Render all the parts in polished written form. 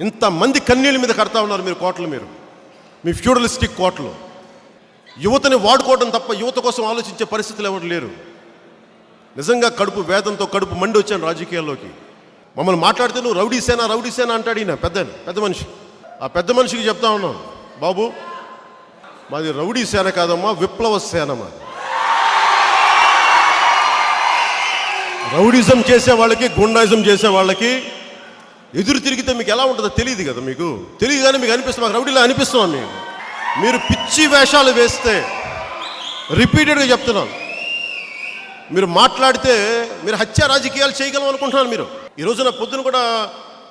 ఇంతమంది కన్నీళ్ళ మీద కడతా ఉన్నారు మీరు కోటలు, మీరు మీ ఫ్యూడలిస్టిక్ కోటలు. యువతని వాడుకోవడం తప్ప యువత కోసం ఆలోచించే పరిస్థితులు ఎవరు లేరు. నిజంగా కడుపు వేదంతో కడుపు మండి వచ్చాను రాజకీయాల్లోకి. మమ్మల్ని మాట్లాడితే నువ్వు రౌడీ సేన అంటాడు ఈయన పెద్ద మనిషి. ఆ పెద్ద మనిషికి చెప్తా ఉన్నాం, బాబు మాది రౌడీ సేన కాదమ్మా, విప్లవ సేన మాది. రౌడిజం చేసే వాళ్ళకి, గుండాయిజం చేసే వాళ్ళకి ఎదురు తిరిగితే మీకు ఎలా ఉంటుందో తెలియదు కదా. మీకు తెలియదు కానీ మీకు అనిపిస్తుంది, మాకు రౌడీలా అనిపిస్తున్నాం మేము. మీరు పిచ్చి వేషాలు వేస్తే, రిపీటెడ్గా చెప్తున్నాను, మీరు మాట్లాడితే మీరు హత్య రాజకీయాలు చేయగలం అనుకుంటున్నాను మీరు. ఈ రోజున పొద్దున కూడా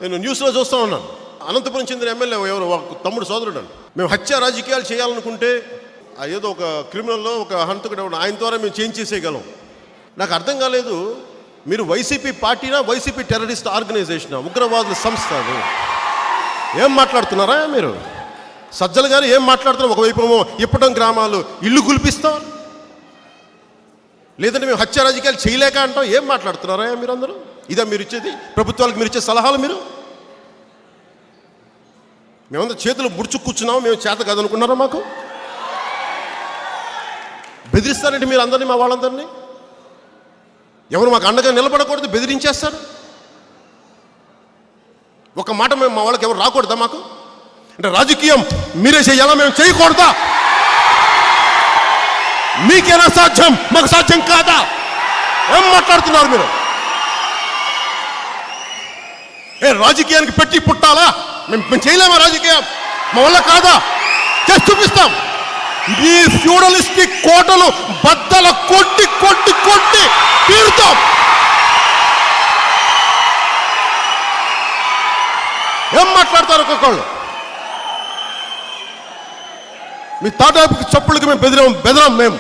నేను న్యూస్లో చూస్తూ ఉన్నాను, అనంతపురం చెందిన ఎమ్మెల్యే ఎవరు తమ్ముడు సోదరుడు అండి, మేము హత్య రాజకీయాలు చేయాలనుకుంటే ఏదో ఒక క్రిమినల్లో ఒక హంతకుడు ఆయన ద్వారా మేము చేంజ్ చేసేయగలం. నాకు అర్థం కాలేదు, మీరు వైసీపీ పార్టీనా, వైసీపీ టెర్రరిస్ట్ ఆర్గనైజేషనా, ఉగ్రవాదుల సంస్థ? ఏం మాట్లాడుతున్నారా మీరు? సజ్జల గారు ఏం మాట్లాడుతున్నారు? ఒకవైపు ఏమో ఇప్పటం గ్రామాలు ఇల్లు గుల్పిస్తాం, లేదంటే మేము హత్య రాజకీయాలు చేయలేక అంటాం. ఏం మాట్లాడుతున్నారా మీరు అందరూ? ఇదా మీరు ఇచ్చేది ప్రభుత్వాలకు? మీరు ఇచ్చే సలహాలు? మీరు మేమందరూ చేతులు ముడుచు కూర్చున్నాము, మేము చేత కాదనుకున్నారా? మాకు బెదిరిస్తారంటే మీరు అందరినీ, మా వాళ్ళందరినీ. ఎవరు మాకు అండగా నిలబడకూడదు, బెదిరించేస్తారు. ఒక మాట మేము మా వాళ్ళకి ఎవరు రాకూడదా? మాకు అంటే రాజకీయం మీరే చేయాలా, మేము చేయకూడదా? మీకేనా సాధ్యం, మాకు సాధ్యం కాదా? ఏం మాట్లాడుతున్నారు మీరు? రాజకీయానికి పెట్టి పుట్టాలా? మేము చేయలేమా రాజకీయం? మా వల్ల కాదా? చేసి చూపిస్తాం. ఈ ఫ్యూడలిస్టిక్ కోటలు బద్దల కొట్టి కొట్టి కొట్టి తీరుతాం. ఏం మాట్లాడతారు ఒక్కొక్కళ్ళు? మీ తాటాపుకి చప్పుళ్ళకి మేము బెదరం మేము